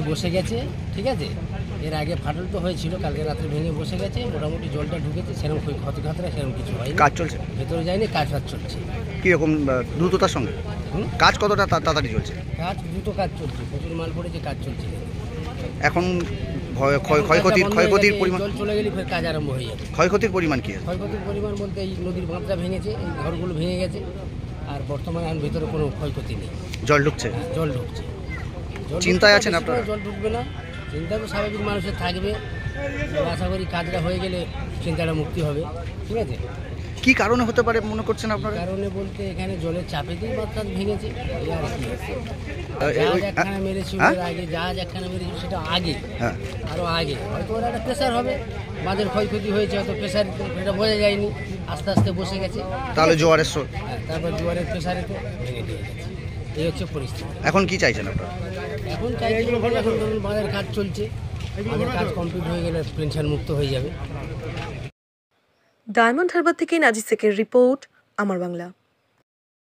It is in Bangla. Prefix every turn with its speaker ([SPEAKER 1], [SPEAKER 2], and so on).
[SPEAKER 1] বসে গেছে, ঠিক আছে। এর আগে ফাটল তো হয়েছিল, কালকে রাত্রে ভেঙে বসে গেছে, মোটামুটি জলটা ঢুকেছে, সেরকম ক্ষতি খাতরা সেরকম কিছু হয়নি।
[SPEAKER 2] কাজ চলছে,
[SPEAKER 1] ভেতরে যায়নি, কাজ চলছে।
[SPEAKER 2] কীরকম দ্রুততার সঙ্গে কাজ কতটা তাড়াতাড়ি চলছে?
[SPEAKER 1] কাজ দ্রুত কাজ চলছে, প্রচুর মাল পড়েছে, কাজ চলছে।
[SPEAKER 2] এখন ক্ষয়ক্ষতির পরিমাণ,
[SPEAKER 1] জল চলে গেলে ফের কাজ আরম্ভ হয়ে যাবে।
[SPEAKER 2] ক্ষয়ক্ষতির পরিমাণ কী?
[SPEAKER 1] ক্ষয়ক্ষতির পরিমাণ বলতে এই নদীর বাঁধটা ভেঙেছে, এই ঘরগুলো ভেঙে গেছে, আর বর্তমানে এখন ভিতরে কোনো ক্ষয়ক্ষতি নেই।
[SPEAKER 2] জল ঢুকছে?
[SPEAKER 1] জল ঢুকছে।
[SPEAKER 2] চিন্তায় আছেন আপনারা?
[SPEAKER 1] জল ঢুকবে না, চিন্তা তো স্বাভাবিক মানুষের থাকবে। আশা করি কাজটা হয়ে গেলে চিন্তাটা মুক্তি হবে, ঠিক আছে।
[SPEAKER 2] কী কারণে হতে পারে মনে করছেন আপনারা?
[SPEAKER 1] কারণে বলতে এখানে জলের চাপেতেই বাঁধটা ভেঙেছে। জাহাজ একখানা মেরেছিল আগে, জাহাজ একখানা মেরেছিল সেটা আগে, আরও আগে। হয়তো ওরা একটা প্রেশার হবে, বাঁধের ক্ষয়ক্ষতি হয়েছে, হয়তো প্রেশার এটা বোঝা যায়নি, আস্তে আস্তে বসে গেছে।
[SPEAKER 2] তাহলে জোয়ারের স্রোত,
[SPEAKER 1] তারপর জোয়ারের প্রেশারেতে ভেঙে দিয়ে গেছে। এই হচ্ছে পরিস্থিতি।
[SPEAKER 2] এখন কি চাইছেন আপনারা?
[SPEAKER 1] এখন চাইছি, এখন ধরুন বাঁধের কাজ চলছে, বাঁধের কাজ কমপ্লিট হয়ে গেলে টেনশন মুক্ত হয়ে যাবে।
[SPEAKER 3] ডায়মন্ড হারবার থেকে নাজির শেখের রিপোর্ট, আমার বাংলা।